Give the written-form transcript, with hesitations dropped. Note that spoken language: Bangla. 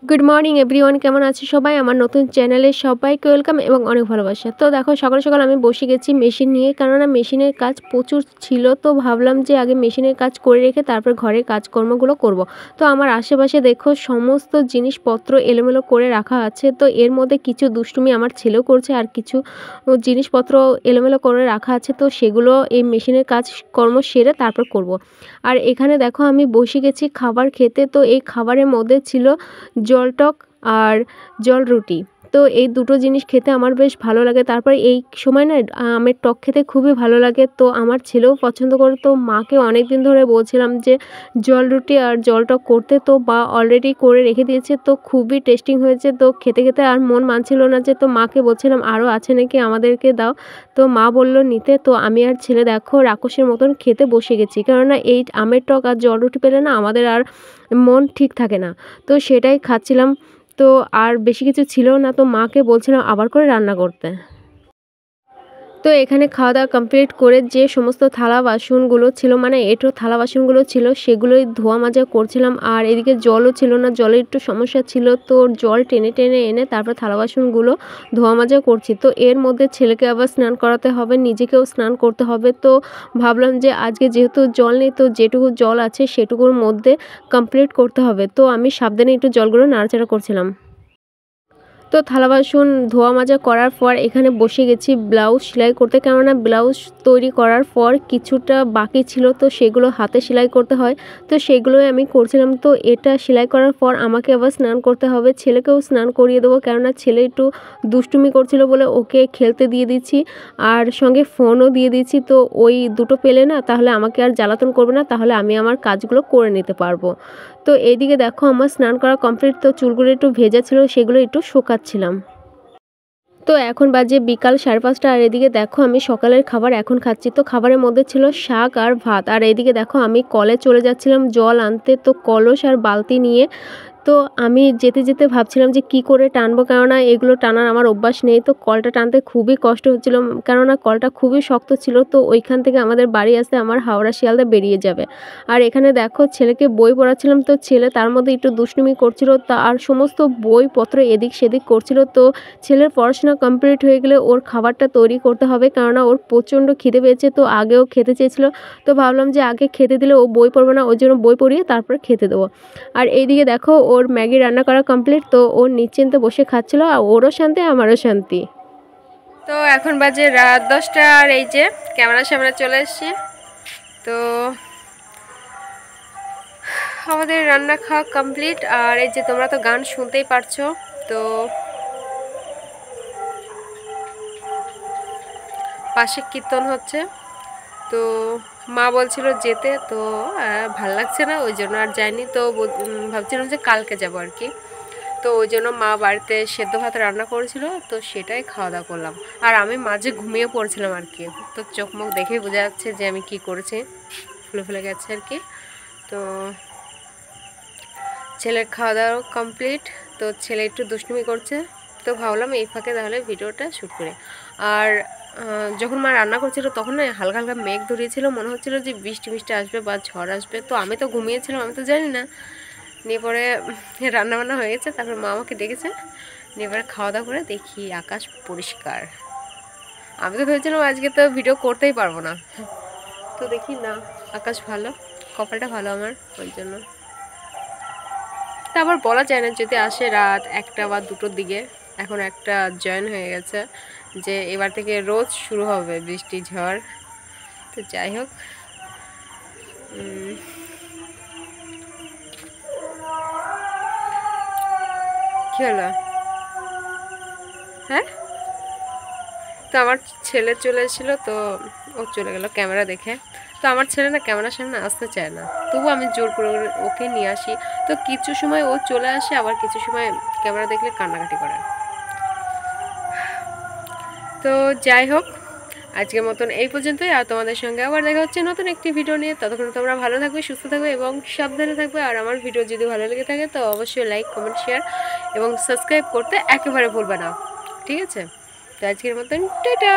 গুড মর্নিং এভরিওয়ান, কেমন আছে সবাই? আমার নতুন চ্যানেলে সবাইকে ওয়েলকাম এবং অনেক ভালোবাসা। তো দেখো সকাল সকাল আমি বসে গেছি মেশিন নিয়ে, কেননা মেশিনের কাজ প্রচুর ছিল। তো ভাবলাম যে আগে মেশিনের কাজ করে রেখে তারপর ঘরের কাজকর্মগুলো করব। তো আমার আশেপাশে দেখো সমস্ত জিনিসপত্র এলোমেলো করে রাখা আছে। তো এর মধ্যে কিছু দুষ্টুমি আমার ছেলেও করছে, আর কিছু জিনিসপত্র এলোমেলো করে রাখা আছে। তো সেগুলো এই মেশিনের কাজকর্ম সেরে তারপর করব। আর এখানে দেখো আমি বসে গেছি খাবার খেতে। তো এই খাবারের মধ্যে ছিল জল টক আর জল রুটি। তো এই দুটো জিনিস খেতে আমার বেশ ভালো লাগে। তারপরে এই সময় না আমের টক খেতে খুবই ভালো লাগে। তো আমার ছেলেও পছন্দ করে। তো মাকে অনেক দিন ধরে বলছিলাম যে জল রুটি আর জল টক করতে, তো মা অলরেডি করে রেখে দিয়েছে। তো খুবই টেস্টিং হয়েছে। তো খেতে খেতে আর মন মানছিল না, যে তো মাকে বলছিলাম আরও আছে নাকি আমাদেরকে দাও। তো মা বলল নিতে। তো আমি আর ছেলে দেখো রাক্ষসের মতন খেতে বসে গেছি, কেননা এই আমের টক আর জল রুটি পেলে না আমাদের আর মন ঠিক থাকে না। তো সেটাই খাচ্ছিলাম। তো আর বেশি কিছু ছিল না, তো মাকে বলছিলাম আবার করে রান্না করতে। তো এখানে খাওয়া দাওয়া কমপ্লিট করে যে সমস্ত থালা বাসনগুলো ছিল, মানে এঁটো থালা বাসনগুলো ছিল, সেগুলোই ধোয়া মাজা করছিলাম। আর এদিকে জলও ছিল না, জলের একটু সমস্যা ছিল। তো জল টেনে টেনে এনে তারপর থালা বাসনগুলো ধোয়া মাজা করছি। তো এর মধ্যে ছেলেকে আবার স্নান করাতে হবে, নিজেকেও স্নান করতে হবে। তো ভাবলাম যে আজকে যেহেতু জল নেই, তো যেটুকু জল আছে সেটুকুর মধ্যে কমপ্লিট করতে হবে। তো আমি সাবধানে একটু জলগুলো নাড়াচাড়া করছিলাম। তো থালা বাসন ধোয়া মাজা করার পর এখানে বসে গেছি ব্লাউজ সেলাই করতে, কেননা ব্লাউজ তৈরি করার পর কিছুটা বাকি ছিল। তো সেগুলো হাতে সেলাই করতে হয়, তো সেগুলোই আমি করছিলাম। তো এটা সেলাই করার পর আমাকে আবার স্নান করতে হবে, ছেলেকেও স্নান করিয়ে দেবো, কেননা ছেলে একটু দুষ্টুমি করছিল বলে ওকে খেলতে দিয়ে দিচ্ছি, আর সঙ্গে ফোনও দিয়ে দিচ্ছি। তো ওই দুটো পেলে না তাহলে আমাকে আর জ্বালাতন করবে না, তাহলে আমি আমার কাজগুলো করে নিতে পারবো। তো এইদিকে দেখো আমার স্নান করা কমপ্লিট। তো চুলগুলো একটু ভেজা ছিল, সেগুলো একটু শোকাচ্ছিলাম। তো এখন বাজে বিকাল 5:30, আর এদিকে দেখো আমি সকালের খাবার এখন খাচ্ছি। তো খাবারের মধ্যে ছিল শাক আর ভাত। আর এদিকে দেখো আমি কলে চলে যাচ্ছিলাম জল আনতে, তো কলস আর বালতি নিয়ে। তো আমি যেতে যেতে ভাবছিলাম যে কি করে টানবো, কেননা এগুলো টানার আমার অভ্যাস নেই। তো কলটা টানতে খুবই কষ্ট হচ্ছিল, কেননা কলটা খুবই শক্ত ছিল। তো ওইখান থেকে আমাদের বাড়ি আসতে আমার হাওড়া শিয়ালদা বেরিয়ে যাবে। আর এখানে দেখো ছেলেকে বই পড়াচ্ছিলাম। তো ছেলে তার মধ্যে একটু দুষ্টুমি করছিল, আর সমস্ত বইপত্র এদিক সেদিক করছিল। তো ছেলের পড়াশোনা কমপ্লিট হয়ে গেলে ওর খাবারটা তৈরি করতে হবে, কেননা ওর প্রচণ্ড খিদে পেয়েছে। তো আগেও খেতে চেয়েছিল, তো ভাবলাম যে আগে খেতে দিলে ও বই পড়বে না, ওই জন্য বই পড়িয়ে তারপর খেতে দেবো। আর এইদিকে দেখো ওর ম্যাগি রান্না করা কমপ্লিট। তো ও নিশ্চিন্তে বসে খাচ্ছিল, আর ওরও শান্তি আমারও শান্তি। তো এখন বাজে রাত 10টা, আর এই যে ক্যামেরার সামনে চলে এসেছি। তো আমাদের রান্না খাওয়া কমপ্লিট, আর এই যে তোমরা তো গান শুনতেই পারছো। তো পাশে কীর্তন হচ্ছে। তো মা বলছিল যেতে, তো ভাল লাগছে না, ওই জন্য আর যাইনি। তো ভাবছিলাম যে কালকে যাবো আর কি। তো ওই জন্য মা বাড়িতে সেদ্ধ ভাত রান্না করেছিল, তো সেটাই খাওয়া দাওয়া করলাম। আর আমি মাঝে ঘুমিয়ে পড়ছিলাম আর কি। তো চোখ মুখ দেখেই বোঝা যাচ্ছে যে আমি কি করেছি, ফুলে ফুলে গেছে আর কি। তো ছেলের খাওয়া দাওয়া কমপ্লিট। তো ছেলে একটু দুষ্টুমি করছে, তো ভাবলাম এই ফাঁকে তাহলে ভিডিওটা শ্যুট করি। আর যখন মা রান্না করছিল তখন না হালকা হালকা মেঘ ধরিয়েছিল, মনে হচ্ছিল যে বৃষ্টি বৃষ্টি আসবে বা ঝড় আসবে। তো আমি তো ঘুমিয়েছিলাম, আমি তো জানি না। নিয়ে পরে রান্নাবান্না হয়ে গেছে, তারপর মা আমাকে ডেকেছে। নিয়ে পরে খাওয়া দাওয়া করে দেখি আকাশ পরিষ্কার। আমি তো ভেবেছিলাম আজকে তো ভিডিও করতেই পারবো না, তো দেখি না আকাশ ভালো, কপালটা ভালো আমার, ওই জন্য। তারপর বলা যায় না, যদি আসে রাত 1টা বা 2টোর দিকে। এখন একটা জয়েন হয়ে গেছে যে এবার থেকে রোজ শুরু হবে বৃষ্টি ঝড়। তো যাই হোক, কী হলো? হ্যাঁ, তো আমার ছেলে চলে এসেছিলো, তো ও চলে গেল ক্যামেরা দেখে। তো আমার ছেলে না ক্যামেরার সামনে আসতে চায় না, তবু আমি জোর করে ওকে নিয়ে আসি। তো কিছু সময় ও চলে আসে, আবার কিছু সময় ক্যামেরা দেখলে কান্নাকাটি করে। তো যাই হোক, আজকের মতন এই পর্যন্তই। আর তোমাদের সঙ্গে আবার দেখা হচ্ছে নতুন একটি ভিডিও নিয়ে। ততক্ষণ তোমরা ভালো থাকবে, সুস্থ থাকবে এবং সাবধানে থাকবে। আর আমার ভিডিও যদি ভালো লেগে থাকে তো অবশ্যই লাইক, কমেন্ট, শেয়ার এবং সাবস্ক্রাইব করতে একেবারে ভুলবে না, ঠিক আছে? তো আজকের মতন টাটা।